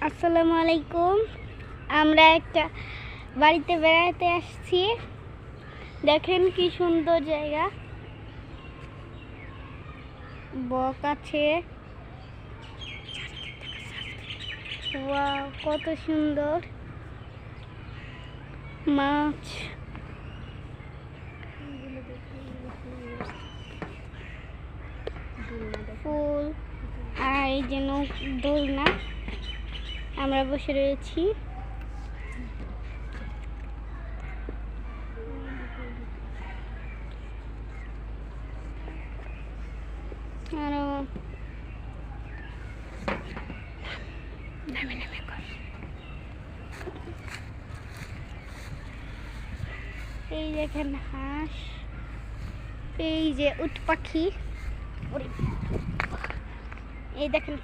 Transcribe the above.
আসসালামু আলাইকুম। আমরা একটা বাড়িতে বেড়াতে আসছি। দেখেন কি সুন্দর জায়গা, বক আছে। ওয়াও, কত সুন্দর মাছ, ফুল, আর এই যে দোলনা। আমরা বসে রয়েছি। আরো এই দেখেন হাঁস, এই যে উট পাখি, এই দেখেন